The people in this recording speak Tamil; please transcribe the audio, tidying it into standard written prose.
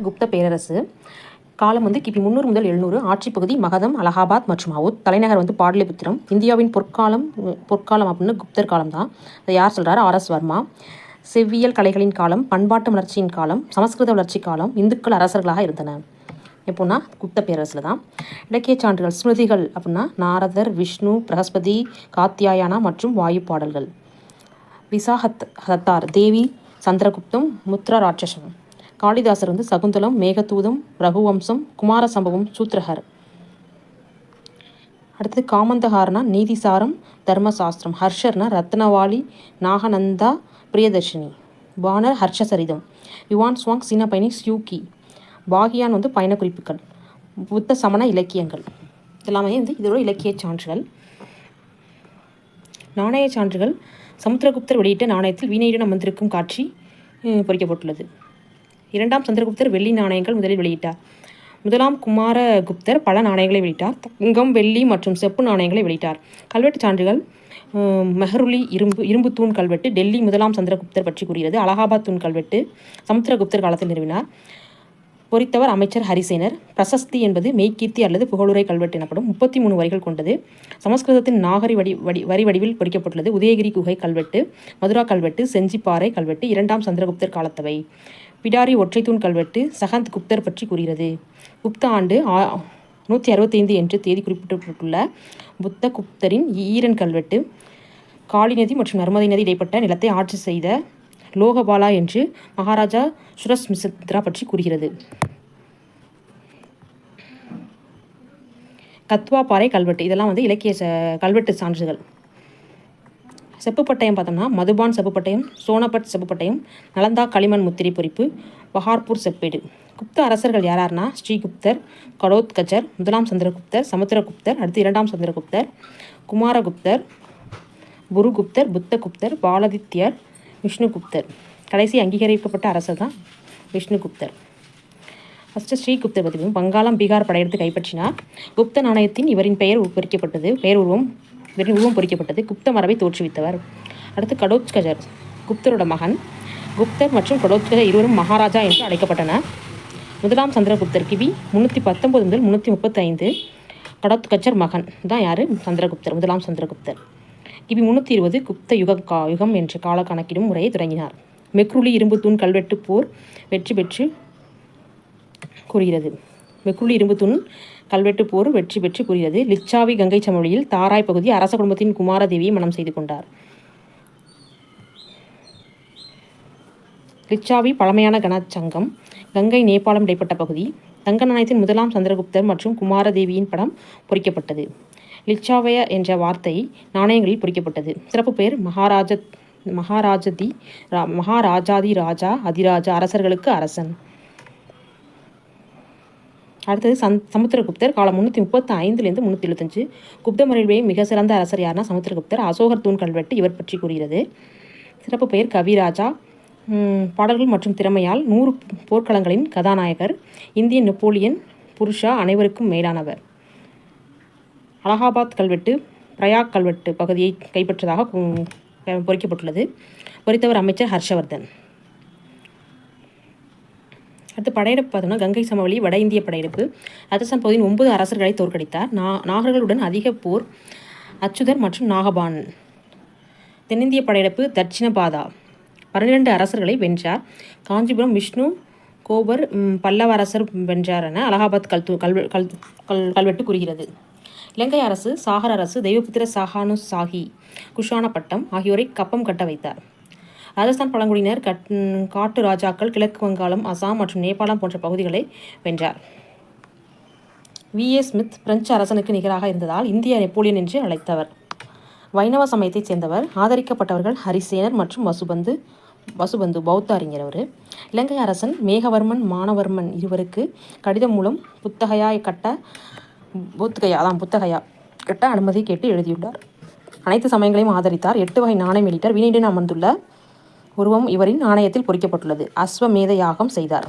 குப்த பேரரசு காலம் கிபி 300 முதல் 700. ஆட்சி பகுதி மகதம், அலகாபாத் மற்றும் அவுத். தலைநகர் பாடலிபுத்திரம். இந்தியாவின் பொற்காலம் அப்படின்னு குப்தர் காலம் தான். அதை யார் சொல்கிறார்? RS வர்மா. செவ்வியல் கலைகளின் காலம், பண்பாட்டு வளர்ச்சியின் காலம், சமஸ்கிருத வளர்ச்சி காலம், இந்துக்கள் அரசர்களாக இருந்தன. எப்போன்னா குப்த பேரரசில் தான். இலக்கிய சான்றுகள் ஸ்மிருதிகள் அப்படின்னா நாரதர், விஷ்ணு, பிரகஸ்பதி, காத்தியாயனா மற்றும் வாயு பாடல்கள். விசாகத்தார், தேவி, சந்திரகுப்தம், முத்ரா ராட்சசம். காளிதாசர் சகுந்தலம், மேகதூதம், ரகுவம்சம், குமார சம்பவம், சூத்ரஹர். அடுத்தது காமந்தஹாரனா நீதிசாரம், தர்மசாஸ்திரம். ஹர்ஷர்னா ரத்னவாளி, நாகநந்தா, பிரியதர்ஷினி. பானர் ஹர்ஷசரிதம். யுவான் சுவாங் சீன பயணி சியூக்கி. பாகியான் பயண குறிப்புகள். புத்த சமண இலக்கியங்கள். இதெல்லாமே இதோட இலக்கிய சான்றுகள். நாணய சான்றுகள். சமுத்திரகுப்தர் வெளியிட்ட நாணயத்தில் வீணையுடன் அமர்ந்திருக்கும் காட்சி பொறிக்கப்பட்டுள்ளது. 2ஆம் சந்திரகுப்தர் வெள்ளி நாணயங்கள் முதலில் வெளியிட்டார். 1ஆம் குமாரகுப்தர் பல நாணயங்களை வெளியிட்டார். தங்கம், வெள்ளி மற்றும் செப்பு நாணயங்களை வெளியிட்டார். கல்வெட்டு சான்றுகள். மெஹருலி இரும்பு தூண் கல்வெட்டு டெல்லி 1ஆம் சந்திரகுப்தர் பற்றி கூறுகிறது. அலகாபாத் தூண் கல்வெட்டு சமுத்திரகுப்தர் காலத்தில் நிறுவினார். பொறித்தவர் அமைச்சர் ஹரிசேனர். பிரசஸ்தி என்பது மெய்கீர்த்தி அல்லது புகழுரை கல்வெட்டு எனப்படும். 33 வரிகள் கொண்டது. சமஸ்கிருதத்தின் நாகரி வரி வடிவில் பொறிக்கப்பட்டுள்ளது. உதயகிரி குகை கல்வெட்டு, மதுரா கல்வெட்டு, செஞ்சிப்பாறை கல்வெட்டு 2ஆம் சந்திரகுப்தர் காலத்தவை. பிடாரி ஒற்றைத்தூண் கல்வெட்டு சகந்த் குப்தர் பற்றி கூறுகிறது. குப்த ஆண்டு 165 என்று தேதி குறிப்பிடப்பட்டுள்ள புத்த குப்தரின் ஈரன் கல்வெட்டு காளி நதி மற்றும் நர்மதை நதி இடைப்பட்ட நிலத்தை ஆட்சி செய்த லோகபாலா என்று மகாராஜா சுரஸ்மித்ரா பற்றி கூறுகிறது. கத்வா பாறை கல்வெட்டு இதெல்லாம் இலக்கிய கல்வெட்டு சான்றுகள். செப்புப்பட்டயம் பார்த்தோம்னா மதுபான் செப்புப்பட்டயம், சோனபட் செப்புப்பட்டயம், நலந்தா களிமண் முத்திரை பொறிப்பு, பஹார்பூர் செப்பேடு. குப்த அரசர்கள் யாரார்னா ஸ்ரீகுப்தர், கடோத்கச்சர், 1ஆம் சந்திரகுப்தர், சமுத்திரகுப்தர், அடுத்து 2ஆம் சந்திரகுப்தர், குமாரகுப்தர், புருகுப்தர், புத்தகுப்தர், பாலதித்யர், விஷ்ணுகுப்தர். கடைசி அங்கீகரிக்கப்பட்ட அரசர் தான் விஷ்ணுகுப்தர். ஃபஸ்ட்டு ஸ்ரீகுப்தர் பற்றி வங்காளம், பீகார் படையெடுத்து கைப்பற்றினார். குப்த நாணயத்தின் இவரின் பெயர் பொறிக்கப்பட்டது. உருவம் பொறிக்கப்பட்டது. குப்த மரபை தோற்றுவித்தவர். அடுத்து கடோத்கச்சர் குப்தரோட மகன். குப்தர் மற்றும் கடோத்கச்சர் இருவரும் மகாராஜா என்று அழைக்கப்பட்டனர். 1ஆம் சந்திரகுப்தர் கிபி 319 முதல் 335. கடோத்கச்சர் மகன் தான் யார்? சந்திரகுப்தர், 1ஆம் சந்திரகுப்தர். கிபி 320 குப்த யுகம் என்ற கால கணக்கிடும் முறையை தொடங்கினார். மெக்ருலி இரும்பு தூண் கல்வெட்டு போர் வெற்றி பெற்று கூறுகிறது. மெக்ருலி இரும்பு தூண் கல்வெட்டு போர் வெற்றி பெற்று கூறுகிறது. லிச்சாவி கங்கை சமவெளியில் தாராய் பகுதி அரச குடும்பத்தின் குமாரதேவியை மனம் செய்து கொண்டார். லிச்சாவி பழமையான கனச்சங்கம். கங்கை நேபாளம் இடைப்பட்ட பகுதி. தங்க நாணயத்தின் 1ஆம் சந்திரகுப்தர் மற்றும் குமாரதேவியின் படம் பொறிக்கப்பட்டது. லிச்சாவய என்ற வார்த்தை நாணயங்களில் பொறிக்கப்பட்டது. சிறப்பு பெயர் மகாராஜாதி ராஜா, அதிராஜா, அரசர்களுக்கு அரசன். அடுத்தது சமுத்திரகுப்தர் காலம் 335 375. குப்த மரபிலே மிக சிறந்த அரசர் யாருன்னா சமுத்திரகுப்தர். அசோகர் தூண் கல்வெட்டு இவர் பற்றி கூறுகிறது. சிறப்பு பெயர் கவிராஜா. பாடல்கள் மற்றும் திறமையால் 100 போர்க்களங்களின் கதாநாயகர். இந்திய நெப்போலியன், புருஷா அனைவருக்கும் மேலானவர். அலகாபாத் கல்வெட்டு பிரயாக் கல்வெட்டு பகுதியை கைப்பற்றதாக பொறிக்கப்பட்டுள்ளது. பொறித்தவர் அமைச்சர் ஹர்ஷவர்தன். அடுத்து படையெடுப்பு பார்த்தோம்னா கங்கை சமவெளி வட இந்திய படையெடுப்பு. ராஜஸ்தான் பகுதியின் 9 அரசர்களை தோற்கடித்தார். நாகர்களுடன் அதிக போர் அச்சுதர் மற்றும் நாகபான். தென்னிந்திய படையெடுப்பு தட்சிண பாதா 12 அரசர்களை வென்றார். காஞ்சிபுரம் விஷ்ணு கோபர் பல்லவ அரசர் வென்றார் என அலகாபாத் கல்வெட்டு கூறுகிறது. இலங்கை அரசு சாகர் அரசு தெய்வபுத்திர சாகானு சாஹி குஷான பட்டம் ஆகியோரை கப்பம் கட்ட வைத்தார். ராஜஸ்தான் பழங்குடியினர் காட்டு ராஜாக்கள் கிழக்கு வங்காளம், அசாம் மற்றும் நேபாளம் போன்ற பகுதிகளை வென்றார். V.A. ஸ்மித் பிரெஞ்சு அரசனுக்கு நிகராக இருந்ததால் இந்திய நெப்போலியன் என்று அழைத்தவர். வைணவ சமயத்தைச் சேர்ந்தவர். ஆதரிக்கப்பட்டவர்கள் ஹரிசேனர் மற்றும் வசுபந்து பௌத்த அறிஞர் அவர். இலங்கை அரசன் மேகவர்மன், மானவர்மன் இருவருக்கு கடிதம் மூலம் புத்தகையா கட்ட அனுமதி கேட்டு எழுதியுள்ளார். அனைத்து சமயங்களையும் ஆதரித்தார். 8 வகை நாணயம் வெளியிட்டார். வீணையுடன் அமர்ந்துள்ள உருவம் இவரின் நாணயத்தில் பொறிக்கப்பட்டுள்ளது. அஸ்வமேத யாகம் செய்தார்.